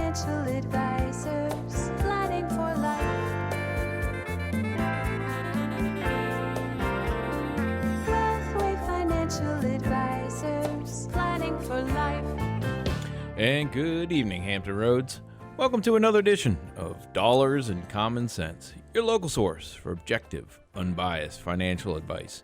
financial advisors, planning for life. Wealthway Financial Advisors, planning for life. And good evening, Hampton Roads. Welcome to another edition of Dollars and Common Sense, your local source for objective, unbiased financial advice.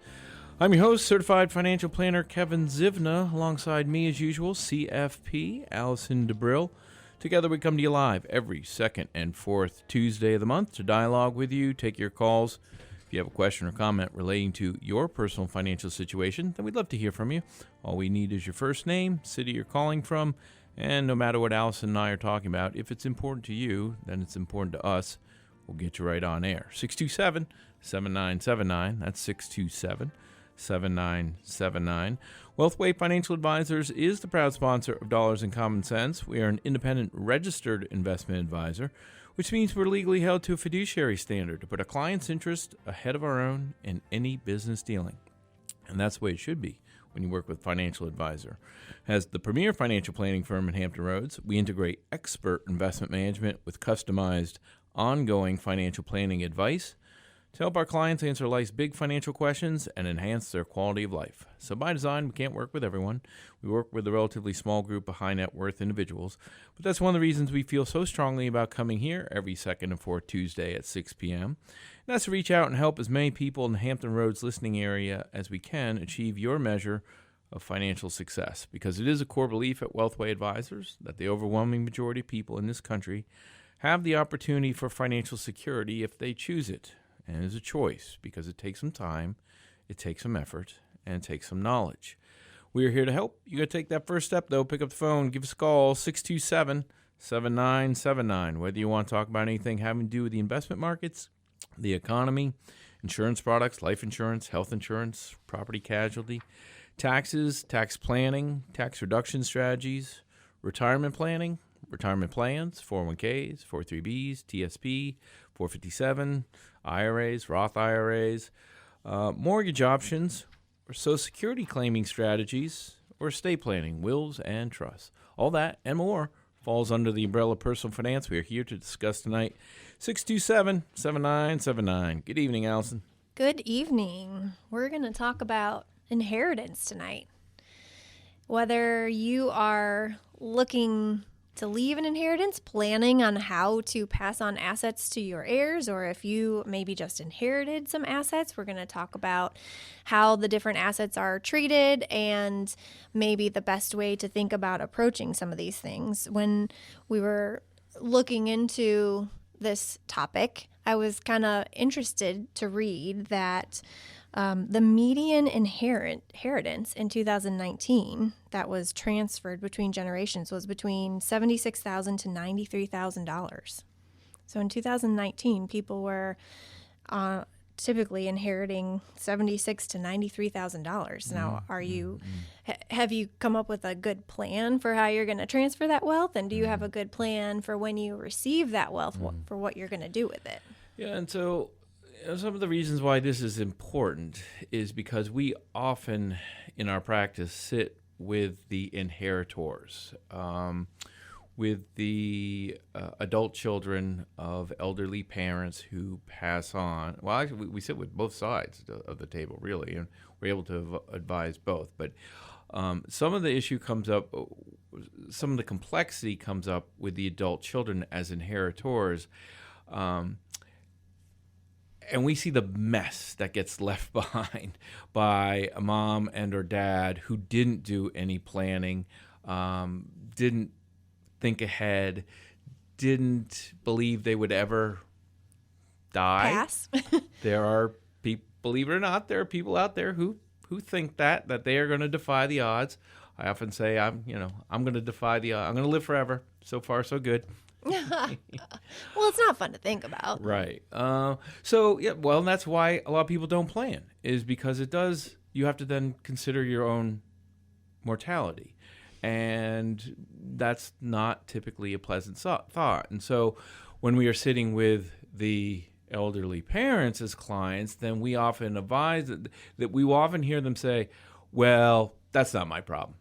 I'm your host, Certified Financial Planner Kevin Zivna. Alongside me, as usual, CFP Allison DeBrill. Together we come to you live every second and fourth Tuesday of the month to dialogue with you, take your calls. If you have a question or comment relating to your personal financial situation, then we'd love to hear from you. All we need is your first name, city you're calling from, and no matter what Allison and I are talking about, if it's important to you, then it's important to us. We'll get you right on air. 627-7979. That's 627-7979. Wealthway Financial Advisors is the proud sponsor of Dollars and Common Sense. We are an independent registered investment advisor, which means we're legally held to a fiduciary standard to put a client's interest ahead of our own in any business dealing. And that's the way it should be when you work with Financial Advisor. As the premier financial planning firm in Hampton Roads, we integrate expert investment management with customized, ongoing financial planning advice to help our clients answer life's big financial questions and enhance their quality of life. So by design, we can't work with everyone. We work with a relatively small group of high net worth individuals, but that's one of the reasons we feel so strongly about coming here every second and fourth Tuesday at 6 p.m. And that's to reach out and help as many people in the Hampton Roads listening area as we can achieve your measure of financial success, because it is a core belief at Wealthway Advisors that the overwhelming majority of people in this country have the opportunity for financial security if they choose it. And it's a choice because it takes some time, it takes some effort, and it takes some knowledge. We are here to help. You got to take that first step, though. Pick up the phone, give us a call, 627-7979. Whether you want to talk about anything having to do with the investment markets, the economy, insurance products, life insurance, health insurance, property casualty, taxes, tax planning, tax reduction strategies, retirement planning, retirement plans, 401ks, 403bs, TSP, 457, IRAs, Roth IRAs, mortgage options, or Social Security claiming strategies, or estate planning, wills, and trusts. All that and more falls under the umbrella of personal finance. We are here to discuss tonight. 627-7979. Good evening, Allison. Good evening. We're going to talk about inheritance tonight. Whether you are looking to leave an inheritance, planning on how to pass on assets to your heirs, or if you maybe just inherited some assets, we're going to talk about how the different assets are treated and maybe the best way to think about approaching some of these things. When we were looking into this topic, I was kind of interested to read that the median inheritance in 2019 that was transferred between generations was between $76,000 to $93,000. So in 2019, people were typically inheriting $76,000 to $93,000. Now, have you come up with a good plan for how you're going to transfer that wealth? And do you have a good plan for when you receive that wealth, for what you're going to do with it? Yeah, and so some of the reasons why this is important is because we often, in our practice, sit with the inheritors, with the adult children of elderly parents who pass on. Well, actually, we sit with both sides of the table, really, and we're able to advise both. But some of the issue comes up, some of the complexity comes up with the adult children as inheritors. And we see the mess that gets left behind by a mom and or dad who didn't do any planning, didn't think ahead, didn't believe they would ever die. Pass. There are people, believe it or not, there are people out there who think that they are going to defy the odds. I often say I'm going to defy the odds. I'm going to live forever. So far, so good. Well, it's not fun to think about. Right. And that's why a lot of people don't plan, is because you have to then consider your own mortality. And that's not typically a pleasant thought. And so when we are sitting with the elderly parents as clients, then we often advise that we will often hear them say, well, that's not my problem.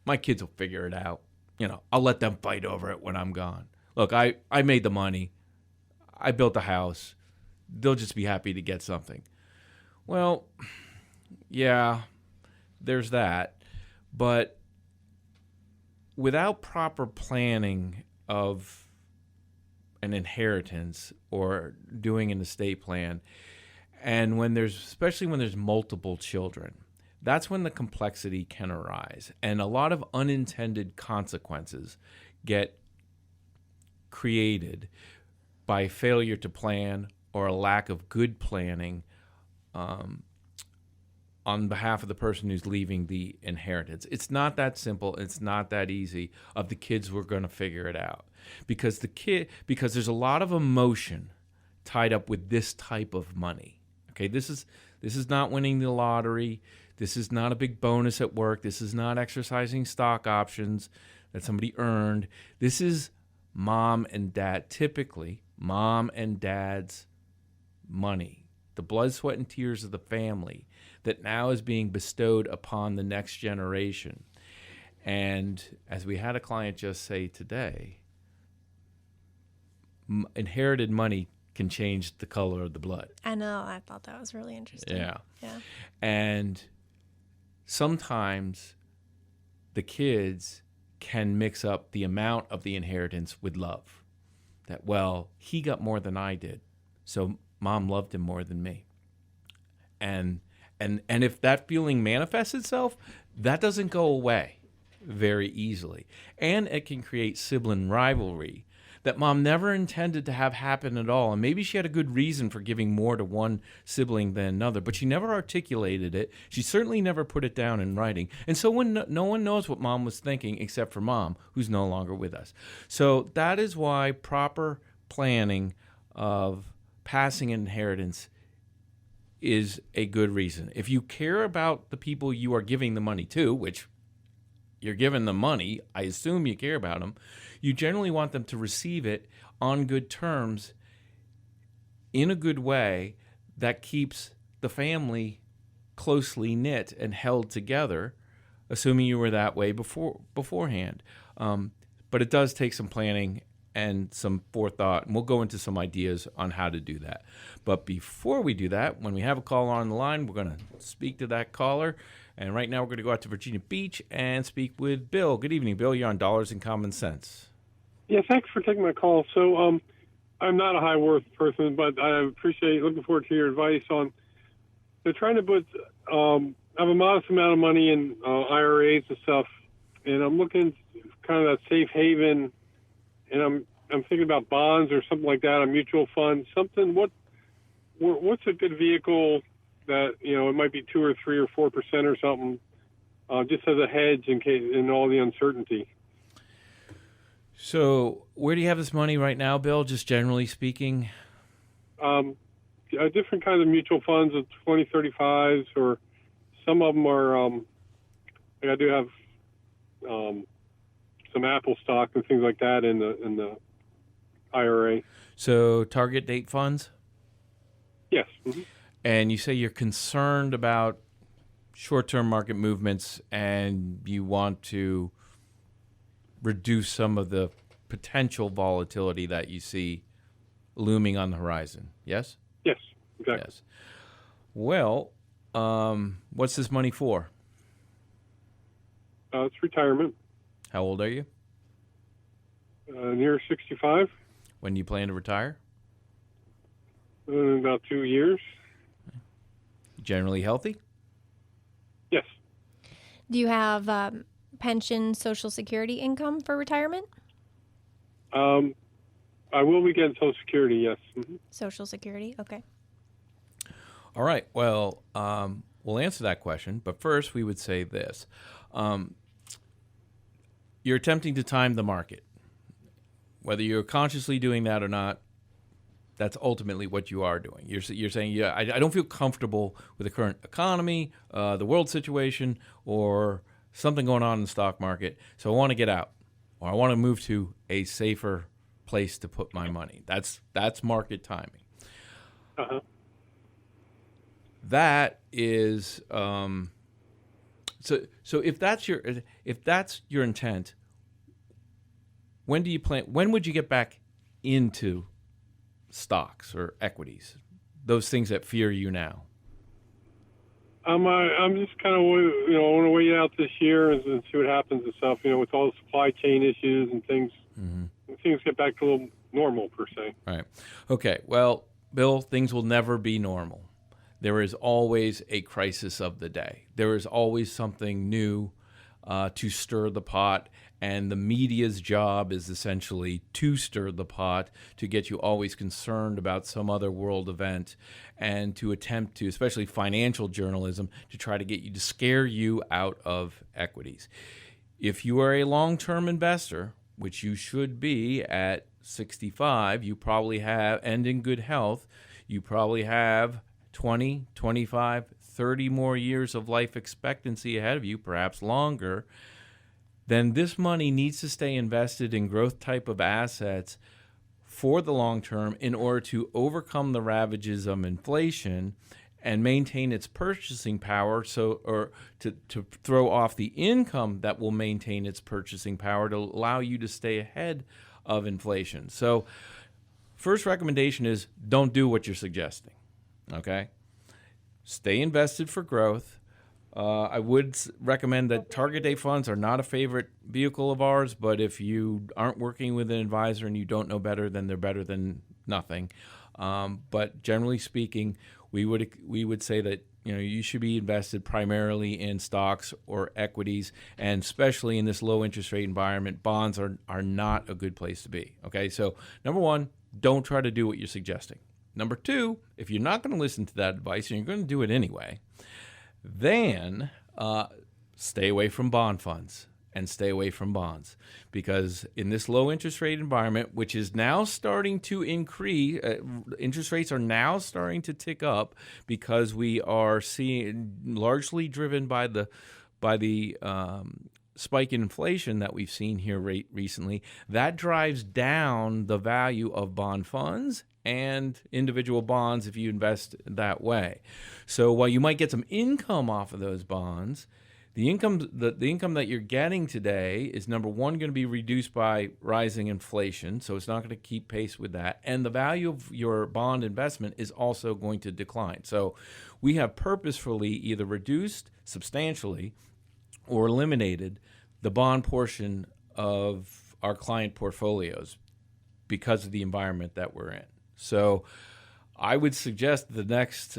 My kids will figure it out. I'll let them fight over it when I'm gone. Look, I made the money. I built the house. They'll just be happy to get something. Well, yeah, there's that. But without proper planning of an inheritance or doing an estate plan, and especially when there's multiple children, that's when the complexity can arise. And a lot of unintended consequences get created by failure to plan or a lack of good planning on behalf of the person who's leaving the inheritance. It's not that simple. It's not that easy. Of the kids, we're going to figure it out because there's a lot of emotion tied up with this type of money. Okay, this is not winning the lottery. This is not a big bonus at work. This is not exercising stock options that somebody earned. This is typically mom and dad's money, the blood, sweat, and tears of the family that now is being bestowed upon the next generation. And as we had a client just say today, inherited money can change the color of the blood. I know. I thought that was really interesting. Yeah. Yeah. And sometimes the kids can mix up the amount of the inheritance with love. That, well, he got more than I did, so mom loved him more than me. And if that feeling manifests itself, that doesn't go away very easily. And it can create sibling rivalry that mom never intended to have happen at all. And maybe she had a good reason for giving more to one sibling than another, but she never articulated it. She certainly never put it down in writing. And so when no one knows what mom was thinking except for mom, who's no longer with us. So that is why proper planning of passing an inheritance is a good reason. If you care about the people you are giving the money to, which you're giving them money, I assume you care about them, you generally want them to receive it on good terms in a good way that keeps the family closely knit and held together, assuming you were that way beforehand. But it does take some planning and some forethought, and we'll go into some ideas on how to do that. But before we do that, when we have a caller on the line, we're going to speak to that caller. And right now we're going to go out to Virginia Beach and speak with Bill. Good evening, Bill. You're on Dollars and Common Sense. Yeah, thanks for taking my call. So I'm not a high worth person, but I looking forward to your advice on trying to put I have a modest amount of money in IRAs and stuff, and I'm looking kind of that safe haven, and I'm thinking about bonds or something like that, a mutual fund, something. What's a good vehicle that, it might be 2 or 3 or 4% or something, just as a hedge in all the uncertainty. So where do you have this money right now, Bill, just generally speaking? Different kinds of mutual funds of 2035s, or some of them are, I do have some Apple stock and things like that in the IRA. So target date funds? Yes. Mm-hmm. And you say you're concerned about short-term market movements and you want to reduce some of the potential volatility that you see looming on the horizon. Yes? Yes, exactly. Yes. Well, what's this money for? It's retirement. How old are you? Near 65. When do you plan to retire? In about 2 years. Generally healthy? Yes. Do you have pension, Social Security income for retirement? I will be getting Social Security, yes. Mm-hmm. Social Security, okay. All right. Well, we'll answer that question, but first we would say this. You're attempting to time the market. Whether you're consciously doing that or not, that's ultimately what you are doing. You're saying, yeah, I don't feel comfortable with the current economy, the world situation, or something going on in the stock market, so I want to get out, or I want to move to a safer place to put my money. That's market timing. Uh-huh. That is so if that's your intent, when do you plan? When would you get back into stocks or equities? Those things that fear you now. I'm just kind of, I want to wait out this year and see what happens and stuff. With all the supply chain issues and things, things get back to a little normal per se. All right. Okay. Well, Bill, things will never be normal. There is always a crisis of the day. There is always something new to stir the pot, and the media's job is essentially to stir the pot, to get you always concerned about some other world event, and to attempt to, especially financial journalism, to try to get you to scare you out of equities. If you are a long-term investor, which you should be at 65, you probably have, and in good health, you probably have 20, 25, 30 more years of life expectancy ahead of you, perhaps longer, then this money needs to stay invested in growth type of assets for the long term in order to overcome the ravages of inflation and maintain its purchasing power, or to throw off the income that will maintain its purchasing power to allow you to stay ahead of inflation. So first recommendation is don't do what you're suggesting, okay? Stay invested for growth. I would recommend that target date funds are not a favorite vehicle of ours, but if you aren't working with an advisor and you don't know better, then they're better than nothing. But generally speaking, we would say that you should be invested primarily in stocks or equities, and especially in this low interest rate environment, bonds are not a good place to be. Okay, so number one, don't try to do what you're suggesting. Number two, if you're not going to listen to that advice and you're going to do it anyway, then stay away from bond funds and stay away from bonds, because in this low interest rate environment, which is now starting to increase, interest rates are now starting to tick up because we are seeing, largely driven by the spike in inflation that we've seen here recently. That drives down the value of bond funds and individual bonds if you invest that way. So while you might get some income off of those bonds, the income that you're getting today is, number one, going to be reduced by rising inflation, so it's not going to keep pace with that. And the value of your bond investment is also going to decline. So we have purposefully either reduced substantially or eliminated the bond portion of our client portfolios because of the environment that we're in. So I would suggest the next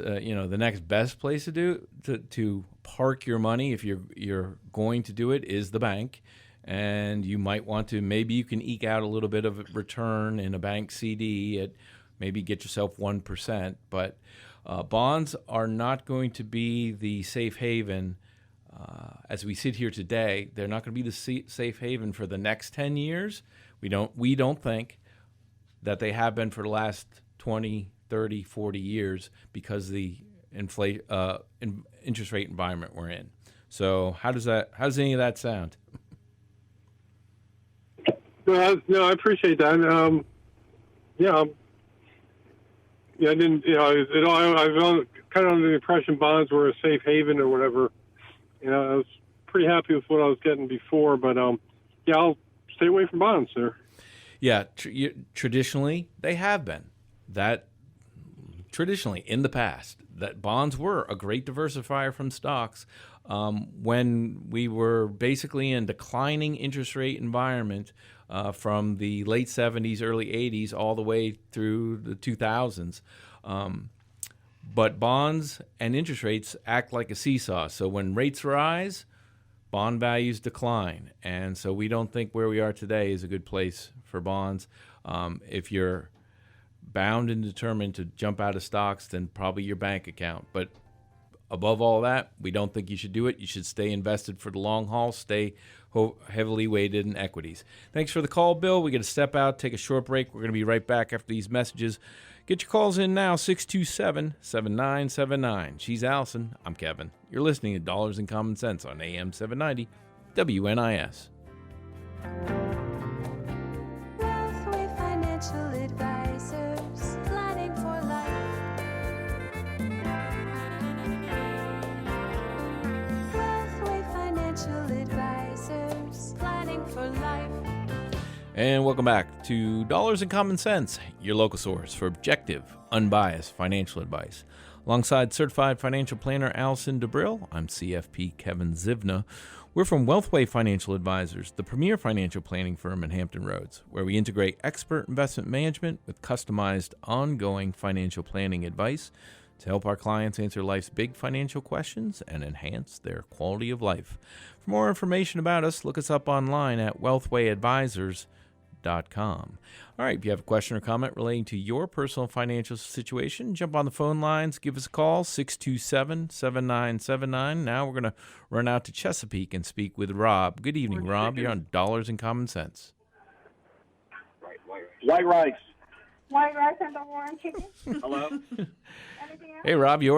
best place to park your money, if you're going to do it, is the bank. And you might want to, maybe you can eke out a little bit of return in a bank CD at maybe get yourself 1%. But bonds are not going to be the safe haven. As we sit here today, they're not going to be the safe haven for the next 10 years. We don't think that they have been for the last 20, 30, 40 years because of the interest rate environment we're in. So how does any of that sound? No, I appreciate that. I didn't. I was kind of under the impression bonds were a safe haven or whatever. I was pretty happy with what I was getting before, but I'll stay away from bonds, sir. Yeah, traditionally they have been. That traditionally in the past, that bonds were a great diversifier from stocks. When we were basically in declining interest rate environment from the late 70s, early 80s, all the way through the 2000s. But bonds and interest rates act like a seesaw. So when rates rise, bond values decline. And so we don't think where we are today is a good place for bonds. If you're bound and determined to jump out of stocks, then probably your bank account. But above all that, we don't think you should do it. You should stay invested for the long haul, stay heavily weighted in equities. Thanks for the call, Bill. We got to step out, take a short break. We're going to be right back after these messages. Get your calls in now, 627-7979. She's Allison. I'm Kevin. You're listening to Dollars and Common Sense on AM 790 WNIS. Wealthway Financial Advisors, planning for life. Wealthway Financial Advisors, planning for life. And welcome back to Dollars and Common Sense, your local source for objective, unbiased financial advice. Alongside certified financial planner Allison DeBrill, I'm CFP Kevin Zivna. We're from Wealthway Financial Advisors, the premier financial planning firm in Hampton Roads, where we integrate expert investment management with customized, ongoing financial planning advice to help our clients answer life's big financial questions and enhance their quality of life. For more information about us, look us up online at wealthwayadvisors.com. All right, if you have a question or comment relating to your personal financial situation, jump on the phone lines, give us a call, 627-7979. Now we're going to run out to Chesapeake and speak with Rob. Good evening, Rob. You're on Dollars and Common Sense. White rice. White rice and the warm chicken. Hello? Anything else? Hey, Rob, you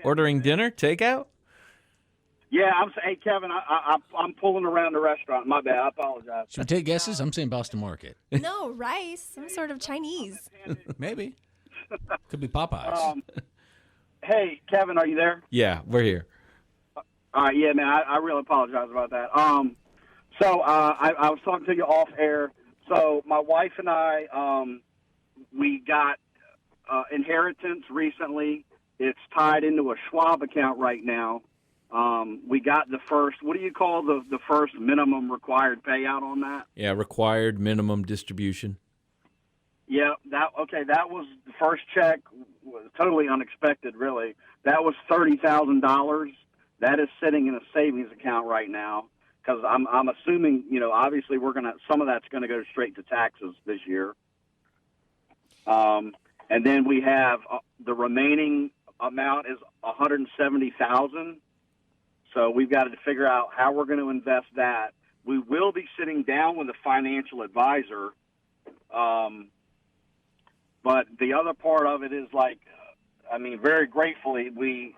ordering dinner, takeout? Yeah, hey, Kevin, I'm pulling around the restaurant. My bad. I apologize. Should we take guesses? I'm saying Boston Market. No, rice, some sort of Chinese. Maybe. Could be Popeyes. Hey, Kevin, are you there? Yeah, we're here. All right, yeah, man, I really apologize about that. So I was talking to you off air. So my wife and I, we got inheritance recently. It's tied into a Schwab account right now. We got the first, what do you call the first minimum required payout on that? Yeah, required minimum distribution. Yeah, that was the first check, was totally unexpected, really. That was $30,000. That is sitting in a savings account right now because I'm assuming, obviously some of that's going to go straight to taxes this year. And then we have the remaining amount is $170,000. So we've got to figure out how we're going to invest that. We will be sitting down with a financial advisor. But the other part of it is very gratefully, we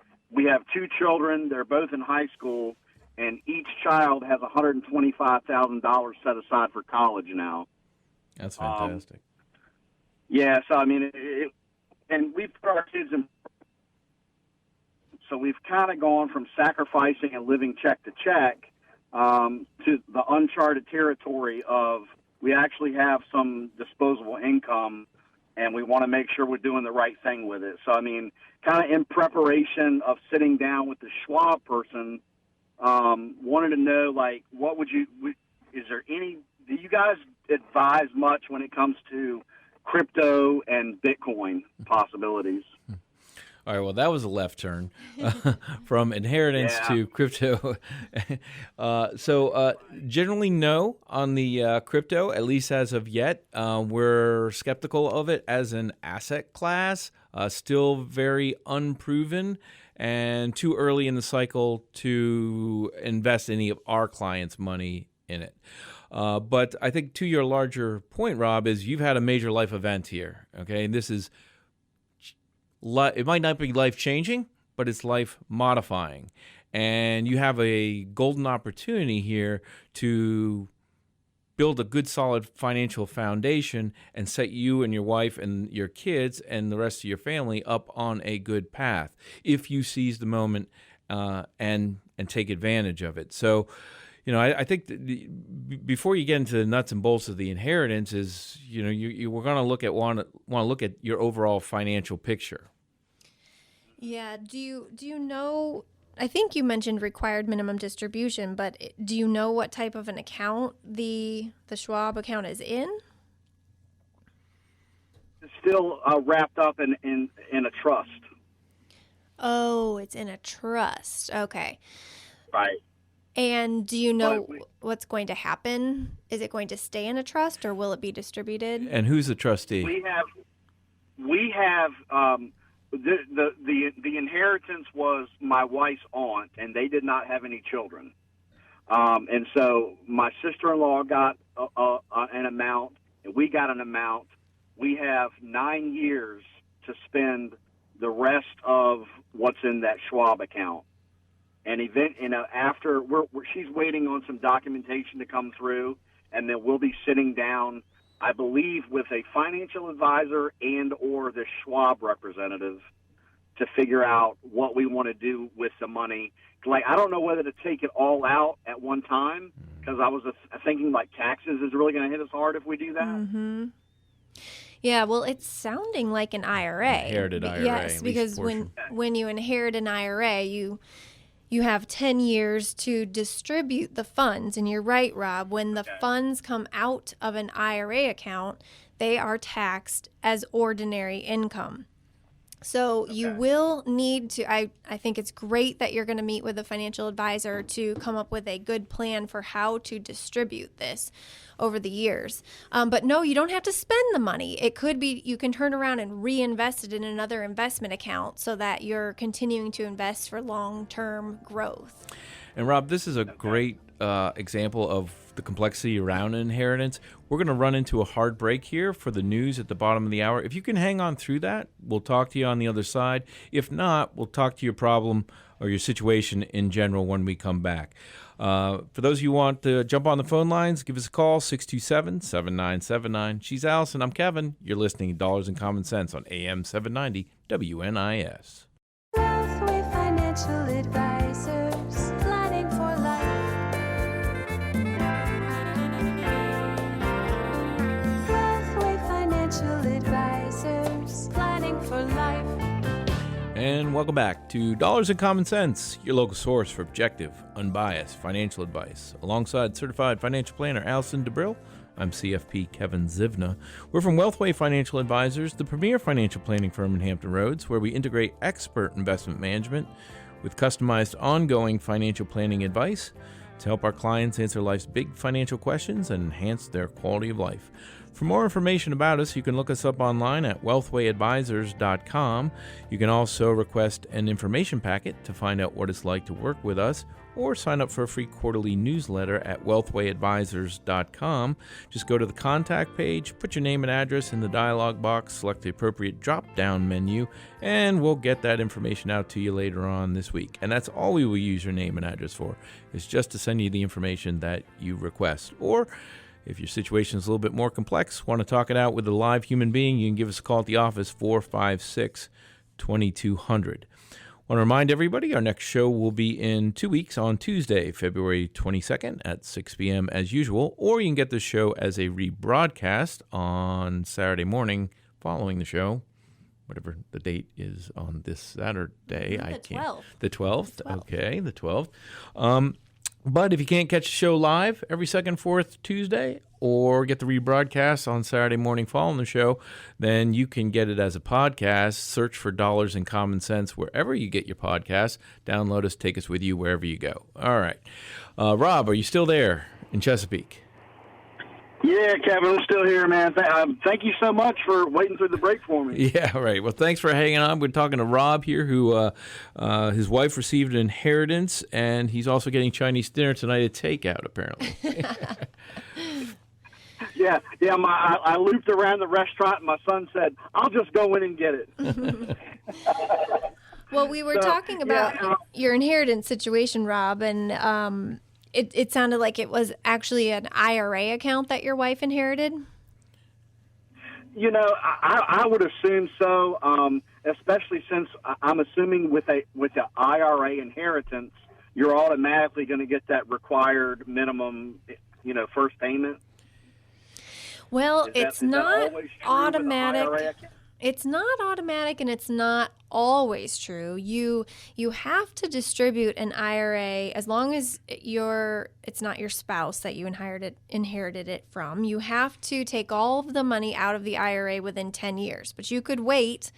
have two children. They're both in high school, and each child has $125,000 set aside for college now. That's fantastic. Yeah, so and we put our kids in. So we've kind of gone from sacrificing and living check to check to the uncharted territory of we actually have some disposable income, and we want to make sure we're doing the right thing with it. So, kind of in preparation of sitting down with the Schwab person, wanted to know, what do you guys advise much when it comes to crypto and Bitcoin possibilities? All right, well, that was a left turn from inheritance to crypto. So generally no on the crypto, at least as of yet. We're skeptical of it as an asset class, still very unproven and too early in the cycle to invest any of our clients' money in it. But I think to your larger point, Rob, is you've had a major life event here, okay? And this is it might not be life-changing, but it's life-modifying. And you have a golden opportunity here to build a good, solid financial foundation and set you and your wife and your kids and the rest of your family up on a good path if you seize the moment and take advantage of it. So, I think before you get into the nuts and bolts of the inheritance is, we're going to want to look at your overall financial picture. Yeah. Do you know? I think you mentioned required minimum distribution, but do you know what type of an account the Schwab account is in? It's still wrapped up in a trust. Oh, it's in a trust. Okay. Right. And do you know what's going to happen? Is it going to stay in a trust, or will it be distributed? And who's the trustee? We have the inheritance was my wife's aunt, and they did not have any children. And so my sister-in-law got an amount, and we got an amount. We have 9 years to spend the rest of what's in that Schwab account. And after she's waiting on some documentation to come through, and then we'll be sitting down, I believe, with a financial advisor and or the Schwab representative to figure out what we want to do with the money. I don't know whether to take it all out at one time, because I was thinking like taxes is really going to hit us hard if we do that. Mm-hmm. Yeah, well, it's sounding like an IRA. Inherited IRA. Yes, least because portion. when you inherit an IRA, you have 10 years to distribute the funds. And you're right, Rob, when the funds come out of an IRA account, they are taxed as ordinary income. So you will need to, I think it's great that you're going to meet with a financial advisor to come up with a good plan for how to distribute this over the years. But no, you don't have to spend the money. It could be, you can turn around and reinvest it in another investment account so that you're continuing to invest for long-term growth. And Rob, this is a great example of the complexity around inheritance. We're going to run into a hard break here for the news at the bottom of the hour. If you can hang on through that, we'll talk to you on the other side. If not, we'll talk to your problem or your situation in general when we come back. For those of you who want to jump on the phone lines, give us a call, 627-7979. She's Allison. I'm Kevin. You're listening to Dollars and Common Sense on AM 790 WNIS. Wealthway Financial Advisors, planning for life. Wealthway Financial Advisors, planning for life. And welcome back to Dollars and Common Sense, your local source for objective, unbiased financial advice. Alongside certified financial planner Allison DeBrill, I'm CFP Kevin Zivna. We're from Wealthway Financial Advisors, the premier financial planning firm in Hampton Roads, where we integrate expert investment management with customized ongoing financial planning advice to help our clients answer life's big financial questions and enhance their quality of life. For more information about us, you can look us up online at wealthwayadvisors.com. You can also request an information packet to find out what it's like to work with us, or sign up for a free quarterly newsletter at wealthwayadvisors.com. Just go to the contact page, put your name and address in the dialog box, select the appropriate drop-down menu, and we'll get that information out to you later on this week. And that's all we will use your name and address for, is just to send you the information that you request. Or if your situation is a little bit more complex, want to talk it out with a live human being, you can give us a call at the office, 456-2200. Want to remind everybody, our next show will be in 2 weeks on Tuesday, February 22nd at 6 p.m. as usual, or you can get the show as a rebroadcast on Saturday morning following the show, whatever the date is on this Saturday. The 12th. Okay, the 12th. But if you can't catch the show live every second, fourth Tuesday, or get the rebroadcast on Saturday morning following the show, then you can get it as a podcast. Search for Dollars and Common Sense wherever you get your podcasts. Download us, take us with you wherever you go. All right. Rob, are you still there in Chesapeake? Yeah, Kevin, I'm still here, man. Thank you so much for waiting through the break for me. Yeah, right. Well, thanks for hanging on. We're talking to Rob here, who his wife received an inheritance, and he's also getting Chinese dinner tonight at takeout, apparently. Yeah. I looped around the restaurant, and my son said, "I'll just go in and get it." Well, we were talking about your inheritance situation, Rob, and it sounded like it was actually an IRA account that your wife inherited. You know, I would assume so, especially since I'm assuming with the IRA inheritance, you're automatically going to get that required minimum, first payment. Well, it's not automatic. It's not automatic, and it's not always true. You have to distribute an IRA as long as it's not your spouse that you inherited it from. You have to take all of the money out of the IRA within 10 years. But you could wait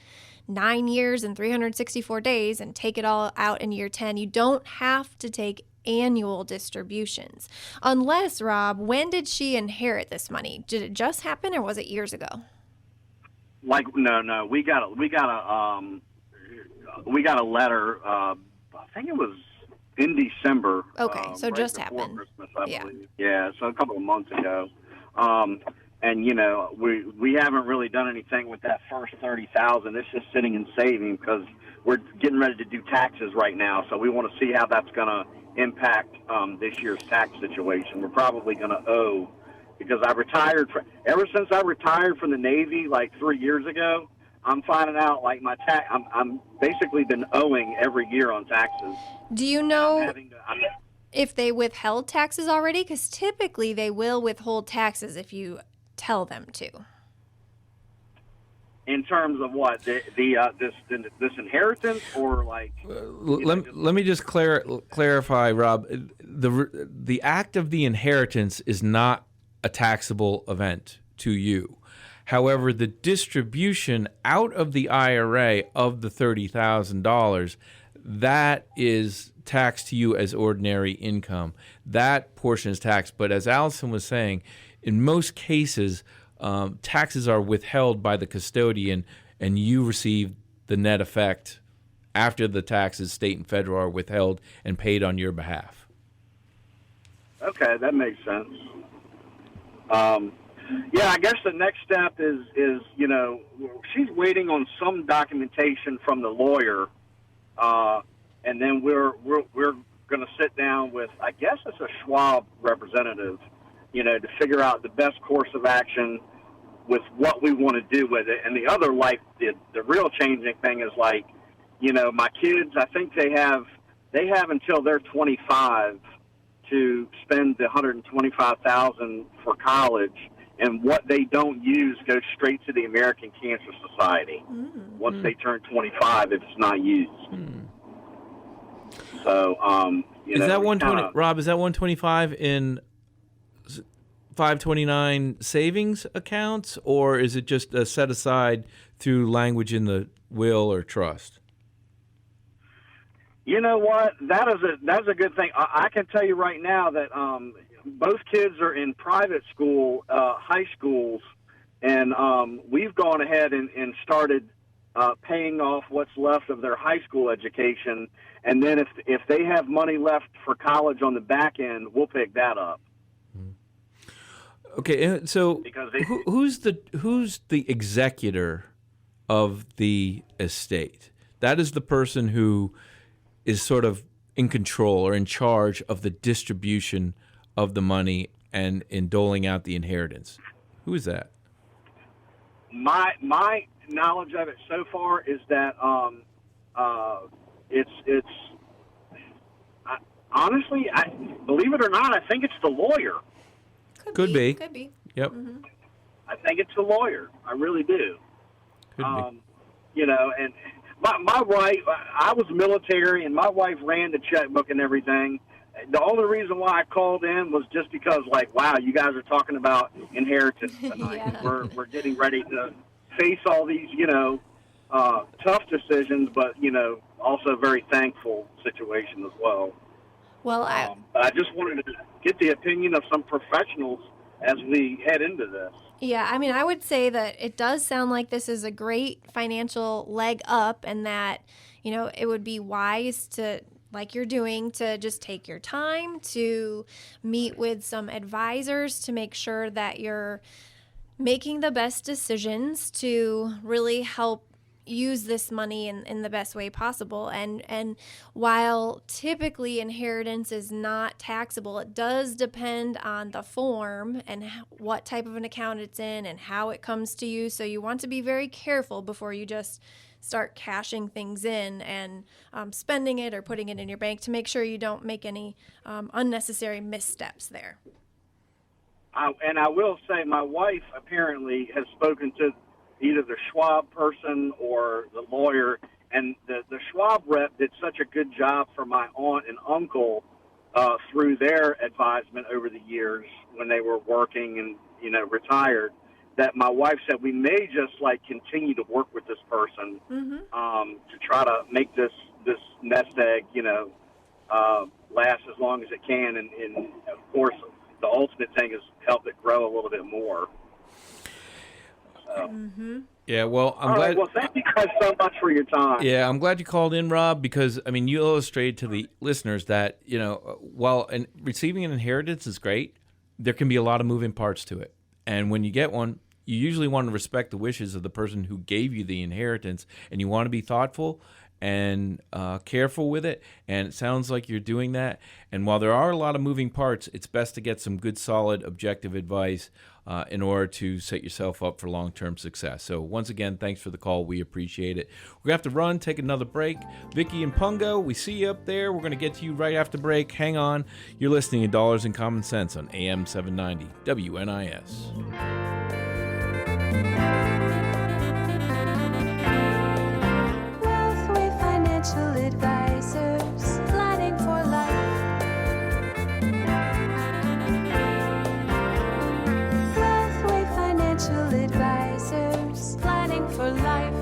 9 years and 364 days and take it all out in year 10. You don't have to take annual distributions. Unless, Rob, when did she inherit this money? Did it just happen, or was it years ago? No. We got a letter. I think it was in December. Okay, so right just before happened. Christmas, I believe. Yeah, so a couple of months ago. And we haven't really done anything with that first $30,000. It's just sitting and saving because we're getting ready to do taxes right now. So we want to see how that's going to impact this year's tax situation. We're probably going to owe. Because ever since I retired from the Navy like 3 years ago, I'm finding out like I'm basically been owing every year on taxes. Do you know? if they withheld taxes already, because typically they will withhold taxes if you tell them to. In terms of what this inheritance, or like? Let me just clarify, Rob. The act of the inheritance is not a taxable event to you. However, the distribution out of the IRA of the $30,000, that is taxed to you as ordinary income. That portion is taxed. But as Allison was saying, in most cases, taxes are withheld by the custodian, and you receive the net effect after the taxes, state and federal, are withheld and paid on your behalf. Okay, that makes sense. Yeah, I guess the next step is she's waiting on some documentation from the lawyer, and then we're going to sit down with, I guess it's a Schwab representative, to figure out the best course of action with what we want to do with it. And the other, like, the real changing thing is, like, my kids, I think they have until they're 25 to spend the $125,000 for college, and what they don't use goes straight to the American Cancer Society once they turn 25 if it's not used. So, is that 120, Rob? Is that 125 in 529 savings accounts, or is it just set aside through language in the will or trust? You know what? That's a good thing. I can tell you right now that both kids are in private school, high schools, and we've gone ahead and started paying off what's left of their high school education. And then if they have money left for college on the back end, we'll pick that up. Okay, so who's the executor of the estate? That is the person who is sort of in control or in charge of the distribution of the money and in doling out the inheritance. Who is that? My knowledge of it so far is that it's honestly, believe it or not, I think it's the lawyer. Could be. Yep. Mm-hmm. I think it's the lawyer. I really do. Could be. And my wife, I was military, and my wife ran the checkbook and everything. The only reason why I called in was just because, like, wow, you guys are talking about inheritance tonight. Yeah. We're getting ready to face all these, tough decisions, but, also very thankful situation as well. Well, I just wanted to get the opinion of some professionals as we head into this. yeah, I mean, I would say that it does sound like this is a great financial leg up, and that, it would be wise to, like you're doing, to just take your time to meet with some advisors to make sure that you're making the best decisions to really help use this money in the best way possible. And while typically inheritance is not taxable, it does depend on the form and what type of an account it's in and how it comes to you. So you want to be very careful before you just start cashing things in and spending it or putting it in your bank, to make sure you don't make any unnecessary missteps there. And I will say, my wife apparently has spoken to either the Schwab person or the lawyer, and the Schwab rep did such a good job for my aunt and uncle through their advisement over the years when they were working and retired, that my wife said we may just continue to work with this person to try to make this nest egg last as long as it can, and of course the ultimate thing is help it grow a little bit more. Yeah, well, I'm glad. Right, well, thank you guys so much for your time. Yeah, I'm glad you called in, Rob, because, you illustrated to the listeners that, while receiving an inheritance is great, there can be a lot of moving parts to it. And when you get one, you usually want to respect the wishes of the person who gave you the inheritance, and you want to be thoughtful and careful with it. And it sounds like you're doing that. And while there are a lot of moving parts, it's best to get some good, solid, objective advice in order to set yourself up for long-term success. So once again, thanks for the call. We appreciate it. We're going to have to run, take another break. Vicky and Pungo, we see you up there. We're going to get to you right after break. Hang on. You're listening to Dollars and Common Sense on AM 790 WNIS. Wealthway Financial Advisors, planning for life. Wealthway Financial Advisors, planning for life.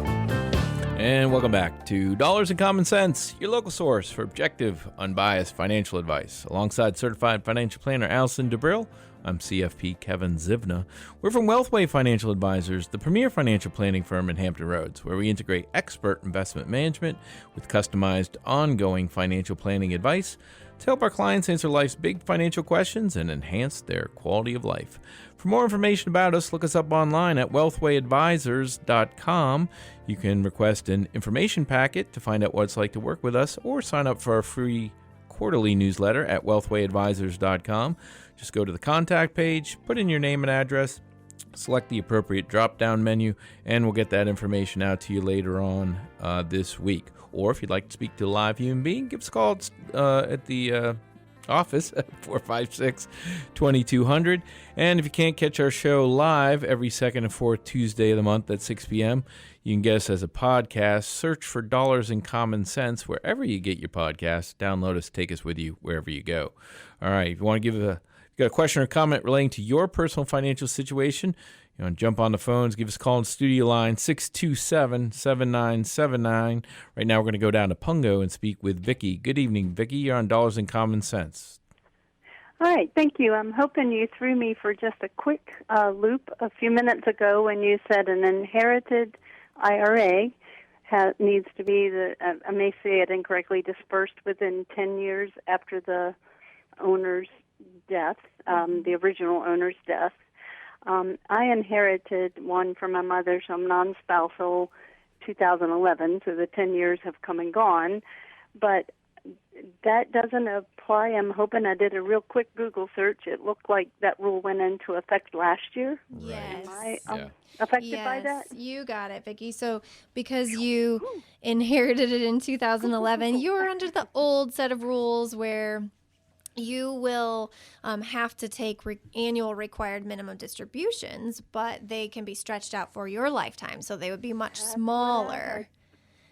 And welcome back to Dollars and Common Sense, your local source for objective, unbiased financial advice. Alongside certified financial planner Allison DeBrill, I'm CFP Kevin Zivna. We're from Wealthway Financial Advisors, the premier financial planning firm in Hampton Roads, where we integrate expert investment management with customized, ongoing financial planning advice to help our clients answer life's big financial questions and enhance their quality of life. For more information about us, look us up online at wealthwayadvisors.com. You can request an information packet to find out what it's like to work with us, or sign up for our free quarterly newsletter at wealthwayadvisors.com. Just go to the contact page, put in your name and address, select the appropriate drop-down menu, and we'll get that information out to you later on this week. Or if you'd like to speak to a live human being, give us a call at the office at 456-2200. And if you can't catch our show live every second and fourth Tuesday of the month at 6 p.m., you can get us as a podcast. Search for Dollars and Common Sense wherever you get your podcasts. Download us, take us with you wherever you go. All right, if you want to give got a question or comment relating to your personal financial situation, you want to jump on the phones, give us a call on studio line 627-7979. Right now we're going to go down to Pungo and speak with Vicky. Good evening, Vicky. You're on Dollars and Common Sense. All right, thank you. I'm hoping you threw me for just a quick loop a few minutes ago when you said an inherited IRA needs to be, I may say it incorrectly, dispersed within 10 years after the owner's death, the original owner's death. I inherited one from my mother, so I'm non-spousal, 2011, so the 10 years have come and gone. But that doesn't apply. I'm hoping I did a real quick Google search. It looked like that rule went into effect last year. Yes. Am I affected by that? Yes, you got it, Vicki. So because you inherited it in 2011, you were under the old set of rules where you will have to take annual required minimum distributions, but they can be stretched out for your lifetime, so they would be much smaller.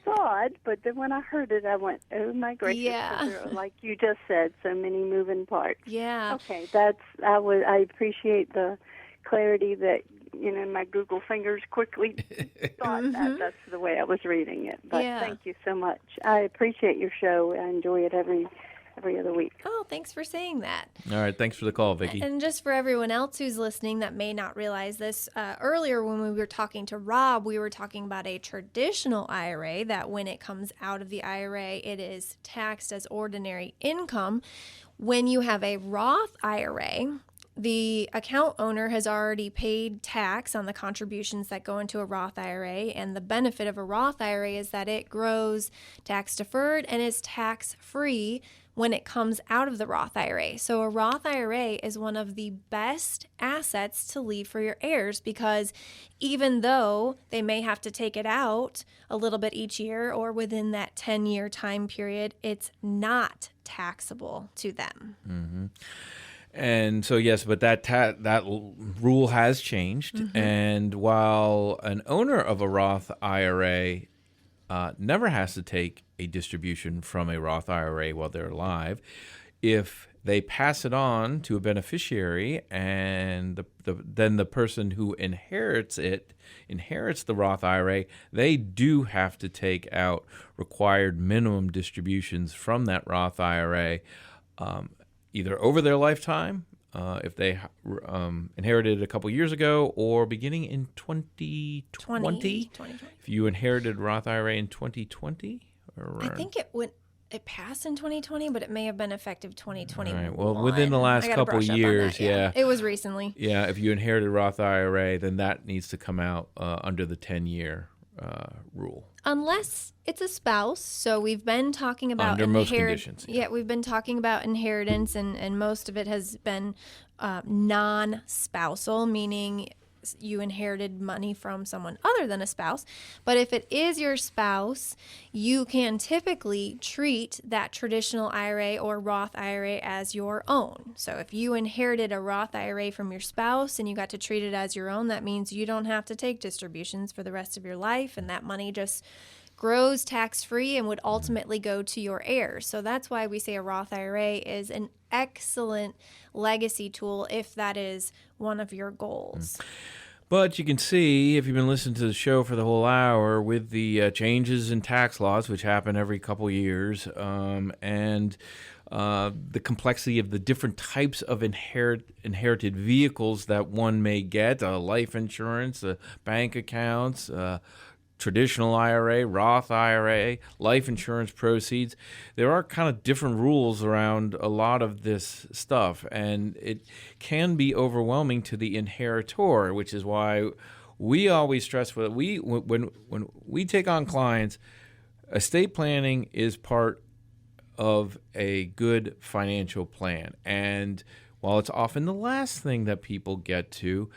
Thought, but then when I heard it, I went, "Oh my gracious!" Yeah. There are, like you just said, so many moving parts. Yeah. Okay, I appreciate the clarity that my Google fingers quickly thought that that's the way I was reading it. But thank you so much. I appreciate your show. I enjoy it every other week. Oh, thanks for saying that. All right, thanks for the call, Vicki. And just for everyone else who's listening that may not realize this, earlier when we were talking to Rob, we were talking about a traditional IRA, that when it comes out of the IRA, it is taxed as ordinary income. When you have a Roth IRA, the account owner has already paid tax on the contributions that go into a Roth IRA, and the benefit of a Roth IRA is that it grows tax deferred and is tax free when it comes out of the Roth IRA. So a Roth IRA is one of the best assets to leave for your heirs, because even though they may have to take it out a little bit each year or within that 10-year time period, it's not taxable to them. Mm-hmm. And so, yes, but that rule has changed. Mm-hmm. And while an owner of a Roth IRA never has to take a distribution from a Roth IRA while they're alive, if they pass it on to a beneficiary and then the person who inherits the Roth IRA, they do have to take out required minimum distributions from that Roth IRA, either over their lifetime, if they inherited a couple years ago, or beginning in 2020. If you inherited Roth IRA in 2020, I think it passed in 2020, but it may have been effective 2021. All right. Well, within the last couple years, yeah. It was recently. Yeah, if you inherited Roth IRA, then that needs to come out under the 10-year rule. Unless it's a spouse. So we've been talking about Under most conditions. Yeah, we've been talking about inheritance, and most of it has been non-spousal, meaning you inherited money from someone other than a spouse. But if it is your spouse, you can typically treat that traditional IRA or Roth IRA as your own. So if you inherited a Roth IRA from your spouse and you got to treat it as your own, that means you don't have to take distributions for the rest of your life, and that money just grows tax-free and would ultimately go to your heirs. So that's why we say a Roth IRA is an excellent legacy tool if that is one of your goals. But you can see, if you've been listening to the show for the whole hour, with the changes in tax laws, which happen every couple years, and the complexity of the different types of inherited vehicles that one may get, life insurance, bank accounts, traditional IRA, Roth IRA, life insurance proceeds. There are kind of different rules around a lot of this stuff, and it can be overwhelming to the inheritor, which is why we always stress when we take on clients, estate planning is part of a good financial plan. And while it's often the last thing that people get to,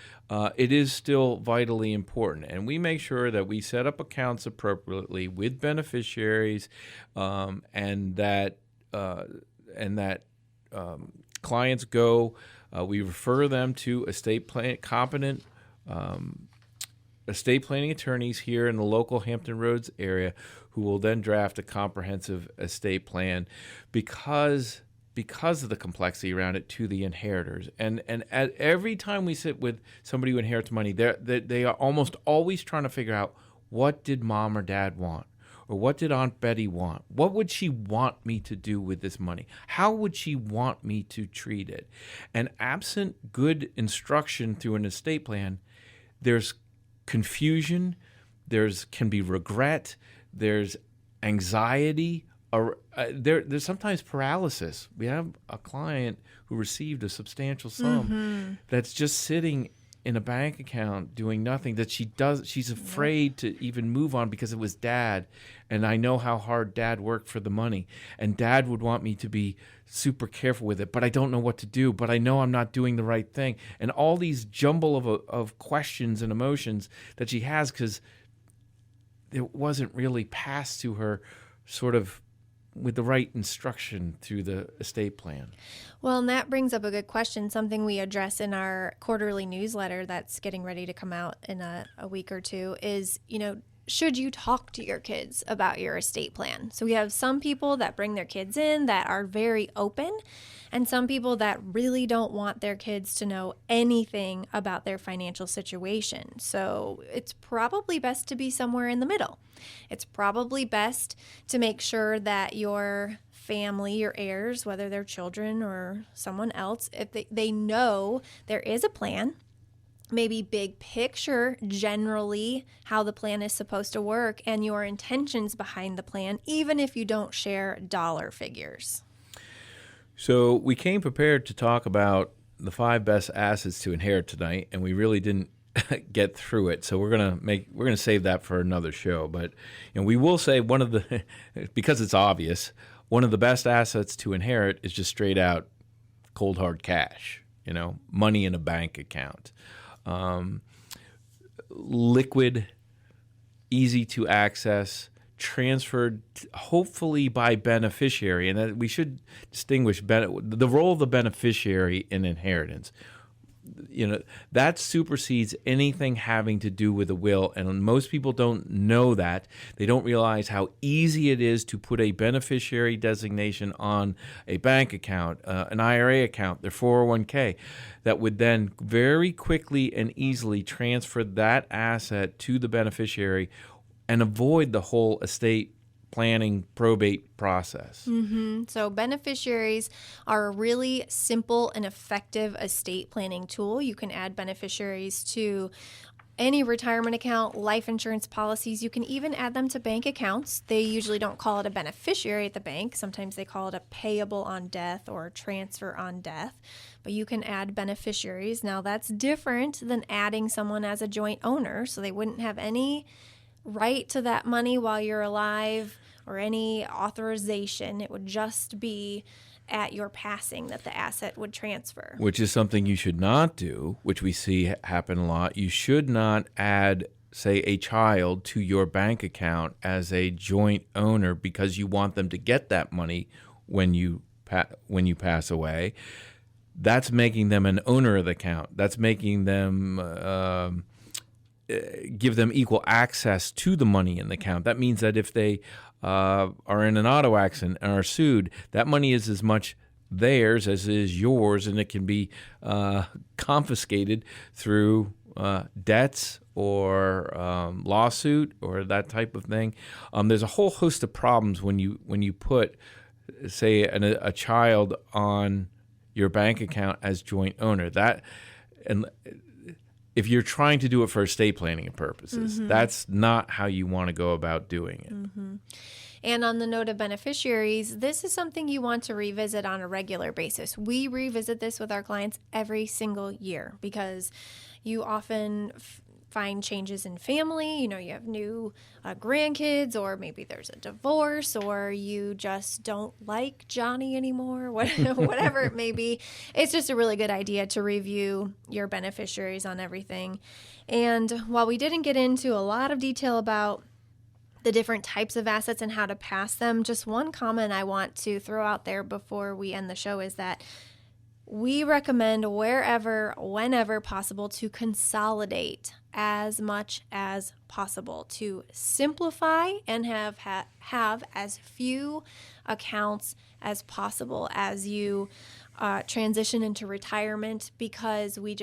it is still vitally important. And we make sure that we set up accounts appropriately with beneficiaries, and that clients go. We refer them to competent estate planning attorneys here in the local Hampton Roads area, who will then draft a comprehensive estate plan because of the complexity around it to the inheritors. And at every time we sit with somebody who inherits money, they are almost always trying to figure out, what did mom or dad want? Or what did Aunt Betty want? What would she want me to do with this money? How would she want me to treat it? And absent good instruction through an estate plan, there's confusion, can be regret, there's anxiety, there's sometimes paralysis. We have a client who received a substantial sum that's just sitting in a bank account doing nothing, that she's afraid to even move on because it was dad, and I know how hard dad worked for the money, and dad would want me to be super careful with it, but I don't know what to do, but I know I'm not doing the right thing, and all these jumble of questions and emotions that she has because it wasn't really passed to her sort of with the right instruction through the estate plan. Well, and that brings up a good question, something we address in our quarterly newsletter that's getting ready to come out in a week or two is, should you talk to your kids about your estate plan? So we have some people that bring their kids in that are very open, and some people that really don't want their kids to know anything about their financial situation. So it's probably best to be somewhere in the middle. It's probably best to make sure that your family, your heirs, whether they're children or someone else, if they know there is a plan, maybe big picture, generally how the plan is supposed to work, and your intentions behind the plan, even if you don't share dollar figures. So we came prepared to talk about the 5 best assets to inherit tonight, and we really didn't get through it. So we're gonna save that for another show. But we will say one of the because it's obvious, one of the best assets to inherit is just straight out cold hard cash. Money in a bank account, liquid, easy to access, transferred hopefully by beneficiary, and that we should distinguish the role of the beneficiary in inheritance. That supersedes anything having to do with a will, and most people don't know that. They don't realize how easy it is to put a beneficiary designation on a bank account, an IRA account, their 401k, that would then very quickly and easily transfer that asset to the beneficiary and avoid the whole estate planning probate process. So beneficiaries are a really simple and effective estate planning tool. You can add beneficiaries to any retirement account, life insurance policies. You can even add them to bank accounts. They usually don't call it a beneficiary at the bank. Sometimes they call it a payable on death or transfer on death. But you can add beneficiaries. Now that's different than adding someone as a joint owner, so they wouldn't have any right to that money while you're alive or any authorization. It would just be at your passing that the asset would transfer. Which is something you should not do, which we see happen a lot. You should not add, say, a child to your bank account as a joint owner because you want them to get that money when you pass away. That's making them an owner of the account. That's making them give them equal access to the money in the account. That means that if they are in an auto accident and are sued, that money is as much theirs as is yours, and it can be confiscated through debts or lawsuit or that type of thing. There's a whole host of problems when you put, say, a child on your bank account as joint owner. And if you're trying to do it for estate planning purposes, that's not how you want to go about doing it. And on the note of beneficiaries, this is something you want to revisit on a regular basis. We revisit this with our clients every single year because you often find changes in family. You know, you have new grandkids, or maybe there's a divorce, or you just don't like Johnny anymore, whatever it may be. It's just a really good idea to review your beneficiaries on everything. And while we didn't get into a lot of detail about the different types of assets and how to pass them, just one comment I want to throw out there before we end the show is that we recommend wherever, whenever possible, to consolidate as much as possible, to simplify and have as few accounts as possible as you transition into retirement, because we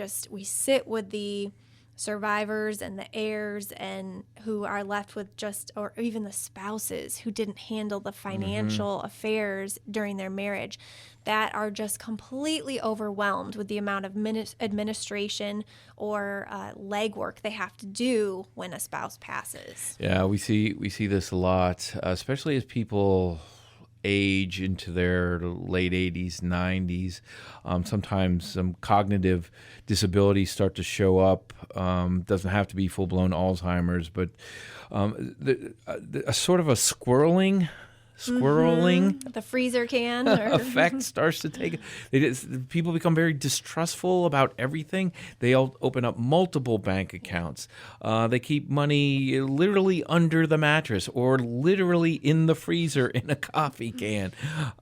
sit with the survivors and the heirs and who are left with or even the spouses who didn't handle the financial affairs during their marriage, that are just completely overwhelmed with the amount of administration or legwork they have to do when a spouse passes. Yeah, we see this a lot, especially as people age into their late 80s, 90s. Sometimes some cognitive disabilities start to show up. Doesn't have to be full-blown Alzheimer's, but a sort of a squirreling the freezer can effect starts to take. People become very distrustful about everything. They all open up multiple bank accounts. They keep money literally under the mattress or literally in the freezer in a coffee can,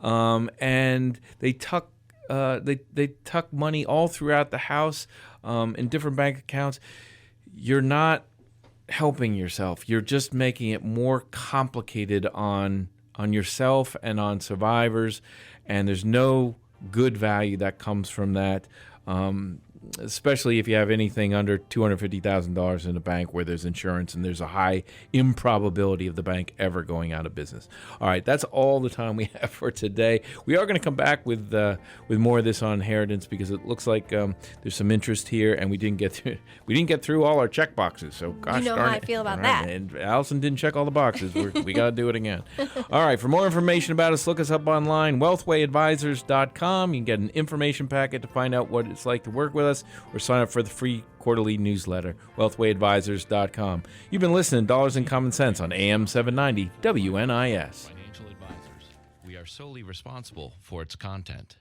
and they tuck money all throughout the house in different bank accounts. You're not helping yourself. You're just making it more complicated on yourself and on survivors, and there's no good value that comes from that, especially if you have anything under $250,000 in the bank where there's insurance and there's a high improbability of the bank ever going out of business. All right, that's all the time we have for today. We are going to come back with more of this on inheritance because it looks like there's some interest here, and we didn't get through all our check boxes. So gosh, you know darn how it. I feel about All that. And Allison didn't check all the boxes. We got to do it again. All right, for more information about us, look us up online, wealthwayadvisors.com. You can get an information packet to find out what it's like to work with us, or sign up for the free quarterly newsletter, wealthwayadvisors.com. You've been listening to Dollars and Common Sense on AM 790 WNIS. Financial Advisors. We are solely responsible for its content.